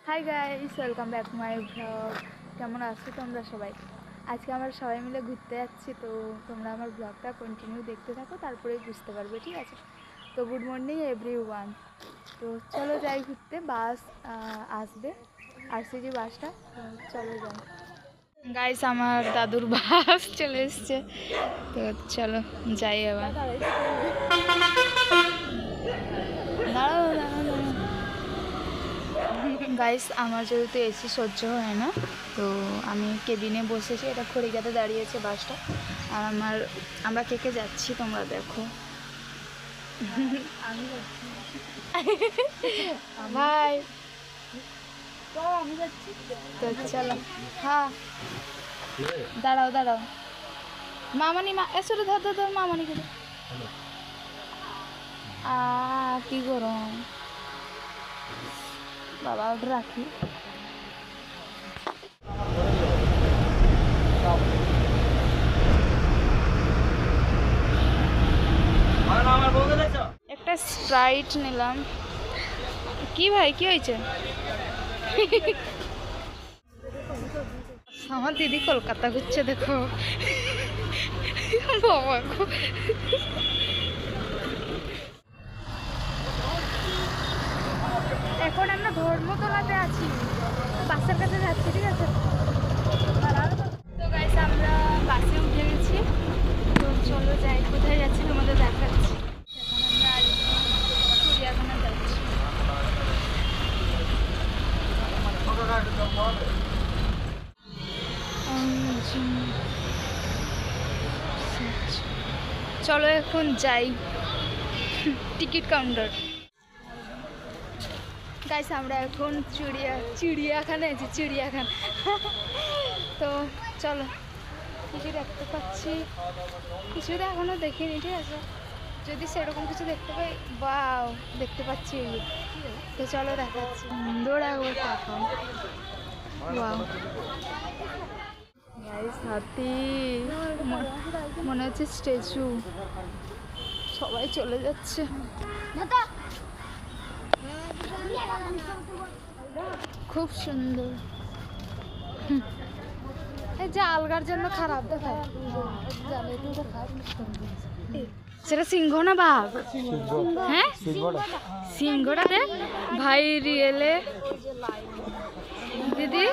Hi guys, welcome back to my blog. কেমন আছো তোমরা সবাই? আজকে আমরা সবাই মিলে ঘুরতে যাচ্ছি, তো তোমরা আমার ব্লগটা কন্টিনিউ দেখতে থাকো, তারপরেই বুঝতে পারবে, ঠিক আছে? তো গুড মর্নিং এভরিওয়ান। তো চলো যাই ঘুরতে। বাস আসবে, আরসিজি বাসটা। চলো যাই গাইস, আমার দাদুর বাস চলে এসছে, তো চলো যাই এবার। দাঁড়াও দাঁড়াও দাঁড়াও গাইস, আমার যেহেতু এসি সহ্য হয় না, তো আমি কেবিনে বসেছি। এটা খড়িকাতে দাঁড়িয়েছে বাসটা, আর আমরা কে কে যাচ্ছি তোমরা দেখো। আমি যাচ্ছি ভাই, আমি যাচ্ছি, তো চলো। হ্যাঁ দাঁড়াও দাঁড়াও, মামানি এসো রে, ধর ধর ধর মামানি করে। কি গরম বাবা, ওটা রাখি। একটা স্প্রাইট নিলাম। কি ভাই, কি হয়েছে? আমার দিদি কলকাতা ঘুরছে, দেখো বাবা গো। এখন আমরা ধর্মতলাতে আছি, বাসের কাছে যাচ্ছি, ঠিক আছে? তো গাইস, আমরা বাসে উঠে গেছি, তো চলো যাই। কোথায় যাচ্ছি তোমাদের দেখাচ্ছি। এখন আমরা চিড়িয়াখানা যাচ্ছি। চলো এখন যাই টিকিট কাউন্টার। গাইস, আমরা এখন চিড়িয়াখানা আছি, চিড়িয়াখানা। তো চলো, কিছু দেখতে পাচ্ছি, কিছু তো এখনো দেখিনি, ঠিক আছে? যদি সেরকম কিছু দেখতে পাই, বাও দেখতে পাচ্ছি, তো চলো দেখাচ্ছি। সুন্দর একবার তাকাও, বাও গাইস, হাতি মনে হচ্ছে স্ট্যাচু। সবাই চলে যাচ্ছে। খুব সুন্দর। এই যে আলগার জন্য খারাপ দেখায়, সেটা সিংহ না বাঘ? হ্যাঁ, সিংহটা দেখ ভাই, রিয়েলে দিদি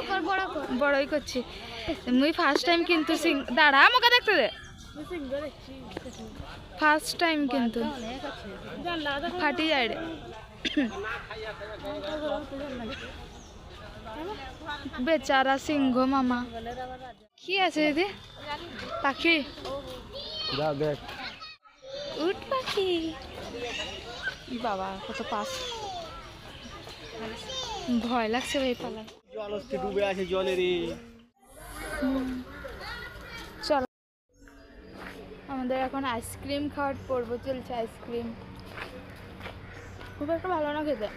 বড়ই করছি। মুই ফার্স্ট টাইম কিন্তু দাঁড়া, আমাকে দেখতে দে। ফার্স্ট টাইম কিন্তু ফাটি যায় রে। বেচারা সিংহ মামা। কি আছে দিদি? পাখি, দেখ উট পাখি। বাবা কত পাস, ভয় লাগছে ভাই, পালা। জল হচ্ছে, ডুবে আছে জলে রে। চলো, আমাদের এখন আইসক্রিম খাওয়ার পর্ব চলছে। আইসক্রিম খুব একটা ভালো না খেতে।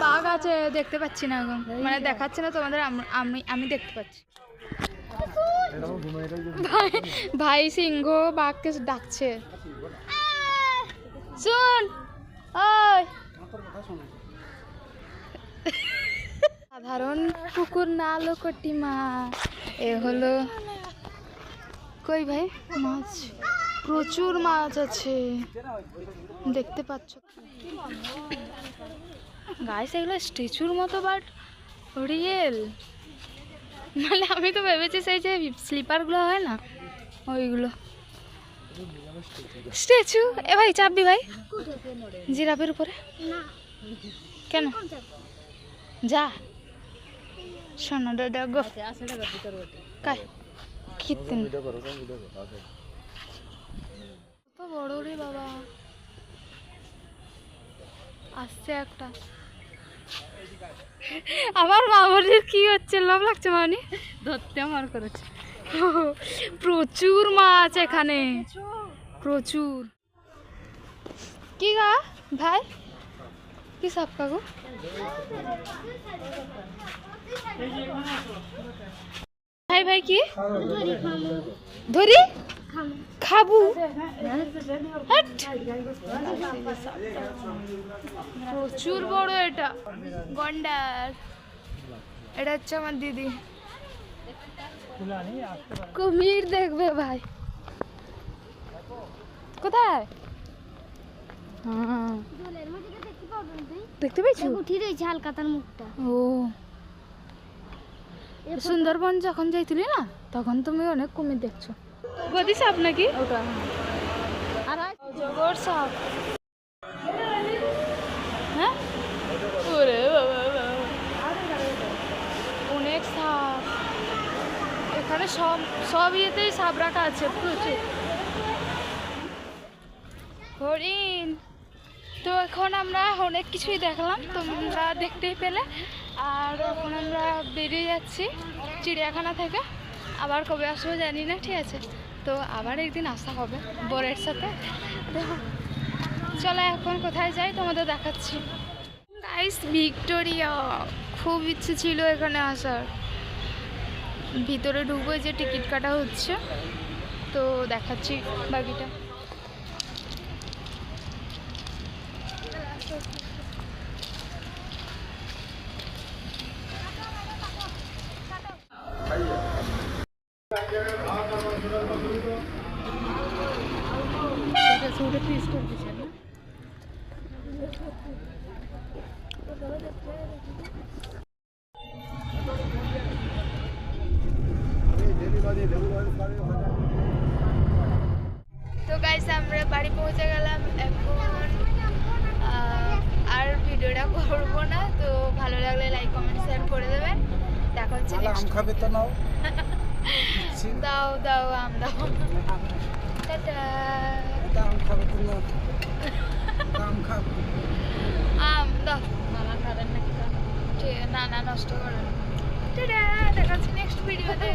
বাঘ আছে, দেখতে পাচ্ছি না এখন, মানে দেখাচ্ছে না তোমাদের, আমি দেখতে পাচ্ছি। ভাই সিংহ বাঘকে ডাকছে, শুন। ওই সাধারণ পুকুর না, লোকটি মা, এ হলো কই ভাই মাছ, প্রচুর মাছ আছে, দেখতে পাচ্ছ গাইস। এগুলো স্ট্যাচুর মতো, বাট রিয়েল। মানে আমি তো ভেবেছি সেই যে স্লিপারগুলো হয় না, ওইগুলো স্ট্যাচু। এ ভাই চাপবি ভাই জিরাফের উপরে? কেন? যা শোনো দাদা গো, কত বড় রে বাবা। আসছে একটা। আমার মামনির কি হচ্ছে, লোভ লাগছে, মানে ধরতে আমার করেছে। প্রচুর মাছ এখানে, প্রচুর। কি গা ভাই, কি সাপ কাকু? ভাই ভাই কি ধরি খাবো। হাট। প্রচুর বড় এটা গন্ডার। এটা হচ্ছে আমার দিদি। কুমির দেখবে ভাই। কোথায়? হ্যাঁ দেখতে পেয়েছি। উঠি রয়েছে হালকা তার মুখটা। ও সুন্দরবন যখন যাইছিলি না তখন তুমি অনেক কুমির দেখছো। গদি সাপ নাকি ওটা? আর জগর সাপ। হ্যাঁ ওরে বাবা বাবা। অনেক সাপ এখানে। সব ইয়েতেই সাপ রাখা আছে প্রচুর। হরিণ। তো এখন আমরা অনেক কিছুই দেখলাম, তোমরা দেখতেই পেলে। আর এখন আমরা বেরিয়ে যাচ্ছি চিড়িয়াখানা থেকে। আবার কবে আসবো জানি না, ঠিক আছে? তো আবার একদিন আসা হবে বরের সাথে। দেখো চলো এখন কোথায় যাই তোমাদের দেখাচ্ছি। গাইস ভিক্টোরিয়া, খুব ইচ্ছে ছিল এখানে আসার। ভিতরে ঢুকবো, যে টিকিট কাটা হচ্ছে, তো দেখাচ্ছি বাকিটা। তো গাইস আমরা বাড়ি পৌঁছে গেলাম এখন। আর ভিডিওটা করবো না, তো ভালো লাগলে লাইক কমেন্ট শেয়ার করে দেবেন। দেখা হচ্ছে নেক্সট। খাবে তো নাও। দাও দাও আম দাও। টাটা। আম খাবে তো নাও। আম খাবে। আম দাও। মামা খাবেন নাকি? ঠিক না না, নষ্ট করেন। টাটা, দেখা হচ্ছে নেক্সট ভিডিওতে।